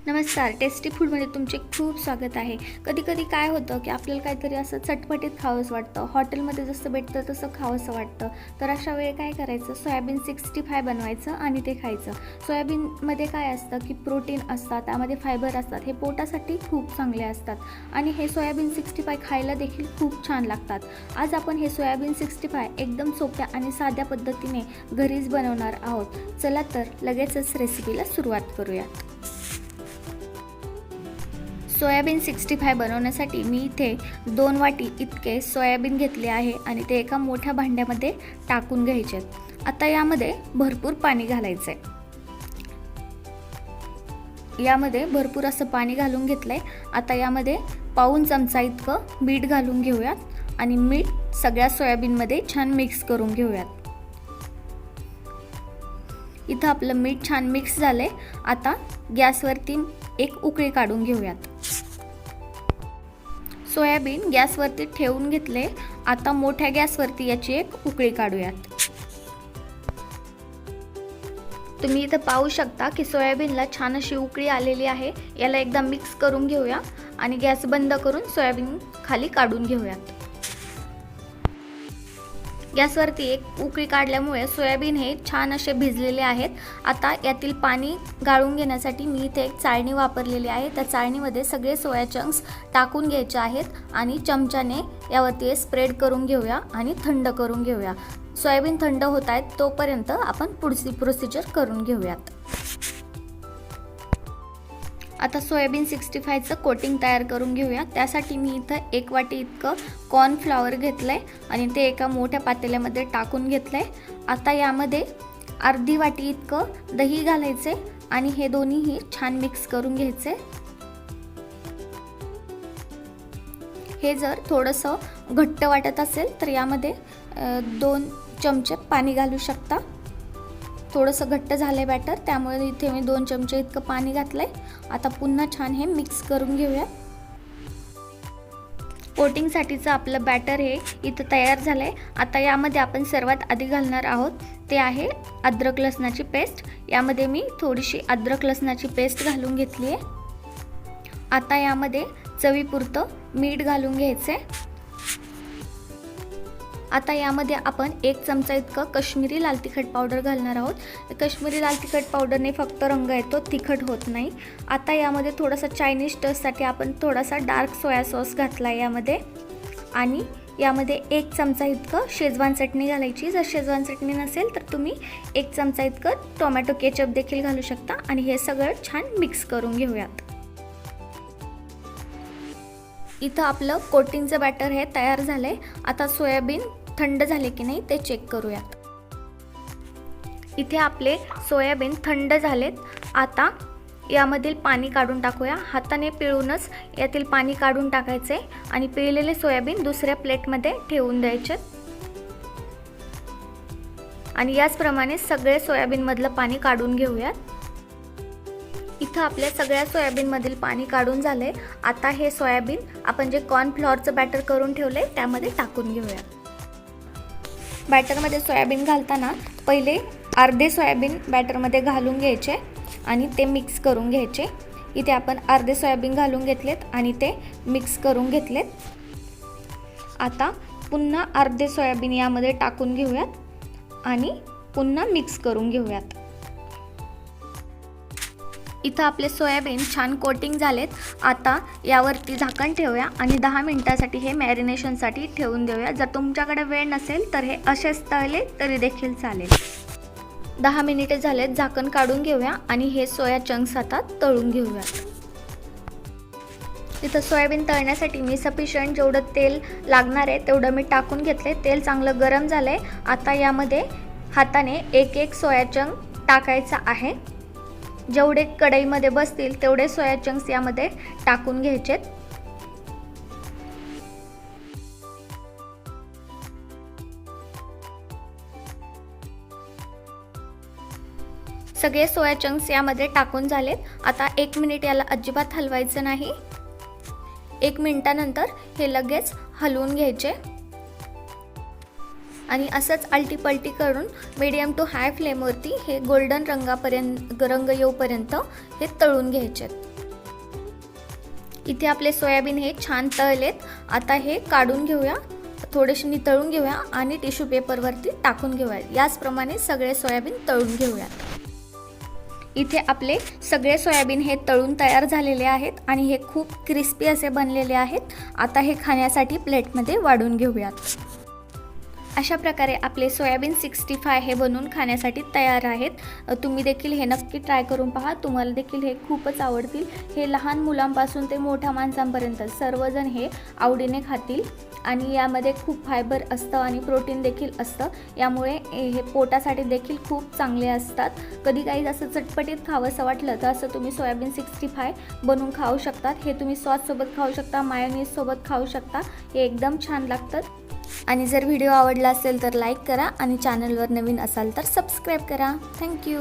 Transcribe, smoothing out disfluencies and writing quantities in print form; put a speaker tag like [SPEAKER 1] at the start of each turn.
[SPEAKER 1] नमस्कार, टेस्टी फूडमध्ये तुमचे खूप स्वागत आहे. कधी कधी काय होतं की आपल्याला काहीतरी असं चटपटीत खावंसं वाटतं, हॉटेलमध्ये जसं भेटतं तसं खावंसं वाटतं. तर अशा वेळी काय करायचं, सोयाबीन 65 बनवायचं आणि ते खायचं. सोयाबीनमध्ये काय असतं की प्रोटीन असतात, त्यामध्ये फायबर असतात, हे पोटासाठी खूप चांगले असतात आणि हे सोयाबीन 65 खायला देखील खूप छान लागतात. आज आपण हे सोयाबीन 65 एकदम सोप्या आणि साध्या पद्धतीने घरीच बनवणार आहोत. चला तर लगेचच रेसिपीला सुरुवात करूया. सोयाबीन 65 बनवण्यासाठी मी इथे 2 वाटी इतके सोयाबीन घेतले आहे आणि ते एका मोठ्या भांड्यामध्ये टाकून घ्यायचे आहेत. आता यामध्ये भरपूर पाणी घालायचं आहे. यामध्ये भरपूर असं पाणी घालून घेतलंय. आता यामध्ये पाऊण चमचा इतकं मीठ घालून घेऊयात आणि मीठ सगळ्या सोयाबीनमध्ये छान मिक्स करून घेऊयात. इथं आपलं मीठ छान मिक्स झालंय. आता गॅसवरती एक उकळी काढून घेऊयात. सोयाबीन गॅसवरती ठेवून घेतले. आता मोठ्या गॅसवरती याची एक उकळी काढूयात. तुम्ही इथं पाहू शकता की सोयाबीनला छान अशी उकळी आलेली आहे. याला एकदा मिक्स करून घेऊया आणि गॅस बंद करून सोयाबीन खाली काढून घेऊयात. गॅसवरती एक उकळी काढल्यामुळे सोयाबीन हे छान असे भिजलेले आहेत. आता यातील पाणी गाळून घेण्यासाठी मी इथे एक चाळणी वापरलेली आहे. त्या चाळणीमध्ये सगळे सोया चंक्स टाकून घ्यायचे आहेत आणि चमच्याने यावरती स्प्रेड करून घेऊया आणि थंड करून घेऊया. सोयाबीन थंड होत आहेत तोपर्यंत आपण पुढची प्रोसिजर करून घेऊयात. आता सोयाबीन 65चं कोटिंग तयार करून घेऊया. त्यासाठी मी इथं 1 वाटी इतकं कॉर्नफ्लॉवर घेतलंय आणि ते एका मोठ्या पातेल्यामध्ये टाकून घेतलंय. आता यामध्ये अर्धी वाटी इतकं दही घालायचे आणि हे दोन्हीही छान मिक्स करून घ्यायचे. हे जर थोडंसं घट्ट वाटत असेल तर यामध्ये 2 चमचे पाणी घालू शकता. थोडंसं घट्ट झालंय बॅटर, त्यामुळे इथे मी 2 चमचे इतकं पाणी घातलंय. आता पुन्हा छान हे मिक्स करून घेऊया. कोटिंगसाठीचं आपलं बॅटर हे इथं तयार झालंय. आता यामध्ये आपण सर्वात आधी घालणार आहोत ते आहे अद्रक लसणाची पेस्ट. यामध्ये मी थोडीशी अद्रक लसणाची पेस्ट घालून घेतली आहे. आता यामध्ये चवीपुरतं मीठ घालून घ्यायचं आहे. आता यामध्ये आपण 1 चमचा इतकं काश्मीरी लाल तिखट पावडर घालणार आहोत. काश्मीरी लाल तिखट पावडरने फक्त रंग येतो, तिखट होत नाही. आता यामध्ये थोडासा चायनीज टचसाठी आपण थोडासा डार्क सोया सॉस घातला यामध्ये आणि यामध्ये 1 चमचा इतकं शेजवान चटणी घालायची. जर शेजवान चटणी नसेल तर तुम्ही 1 चमचा इतकं टोमॅटो केचप देखील घालू शकता आणि हे सगळं छान मिक्स करून घेऊयात. इथं आपलं कोटिंगचं बॅटर हे तयार झालंय. आता सोयाबीन थंड झाले की नाही ते चेक करूयात. इथे आपले सोयाबीन थंड झालेत. आता यामधील पाणी काढून टाकूया. हाताने पिळूनच यातील पाणी काढून टाकायचे आणि पिळलेले सोयाबीन दुसऱ्या प्लेटमध्ये ठेवून द्यायचे आणि याचप्रमाणे सगळे सोयाबीनमधलं पाणी काढून घेऊयात. इथं आपल्या सगळ्या सोयाबीनमधील पाणी काढून झाले. आता हे सोयाबीन आपण जे कॉर्नफ्लॉवरचं बॅटर करून ठेवले त्यामध्ये टाकून घेऊया. बॅटरमध्ये सोयाबीन घालताना पहिले अर्धे सोयाबीन बॅटरमध्ये घालून घ्यायचे आणि ते मिक्स करून घ्यायचे. इथे आपण अर्धे सोयाबीन घालून घेतलेत आणि ते मिक्स करून घेतलेत. आता पुन्हा अर्धे सोयाबीन यामध्ये टाकून घेऊयात आणि पुन्हा मिक्स करून घेऊयात. इथं आपले सोयाबीन छान कोटिंग झालेत. आता यावरती झाकण ठेवूया आणि 10 मिनिटासाठी हे मॅरिनेशनसाठी ठेवून देऊया. जर तुमच्याकडे वेळ नसेल तर हे असेच तळले तरी देखील चालेल. 10 मिनिटे झालेत, झाकण काढून घेऊया आणि हे सोया चंक्स आता तळून घेऊया. इथं सोयाबीन तळण्यासाठी मी सफिशियंट जेवढं तेल लागणार आहे तेवढं मी टाकून घेतले. तेल चांगलं गरम झालंय. आता यामध्ये हाताने एक सोया चंक टाकायचा आहे. जेवढे कढईमध्ये बसतील तेवढे सोया चंक्स यामध्ये टाकून घ्यायचेत. सगळे सोया चंक्स यामध्ये टाकून झालेत. आता 1 मिनिट याला अजिबात हलवायचं नाही. 1 मिनिटानंतर हे लगेच हलवून घ्यायचे आणि असंच आलटी-पलटी करून मीडियम टू हाय फ्लेमवरती हे गोल्डन रंग येऊपर्यंत हे तळून घ्यायचे आहेत. इथे आपले सोयाबीन हे छान तळलेत. आता हे काढून घेऊया, थोडेसे नितळून घेऊया आणि टिश्यू पेपरवरती टाकून घेऊया. याचप्रमाणे सगळे सोयाबीन तळून घेऊयात. इथे आपले सगळे सोयाबीन हे तळून तयार झालेले आहेत आणि हे खूप क्रिस्पी असे बनलेले आहेत. आता हे खाण्यासाठी प्लेटमध्ये वाढून घेऊयात. अशा प्रकारे आपले सोयाबीन 65 हे बनवून खाण्यासाठी तयार आहेत. तुम्ही देखील हे नक्की ट्राय करून पहा. तुम्हाला देखील हे खूपच आवडतील. हे लहान मुलांपासून ते मोठ्या माणसांपर्यंत सर्वजण हे आवडीने खातील आणि यामध्ये खूप फायबर असतं आणि प्रोटीन देखील असतं. यामुळे हे पोटासाठी देखील खूप चांगले असतात. कधी काही असं चटपटीत खावंसं वाटलं तर असं तुम्ही सोयाबीन 65 बनवून खाऊ शकतात. हे तुम्ही सॉससोबत खाऊ शकता, मायोनीजसोबत खाऊ शकता. हे एकदम छान लागतं. आणि जर व्हिडिओ आवडला असेल तर लाईक करा आणि चॅनलवर नवीन असाल तर सबस्क्राईब करा. थँक्यू.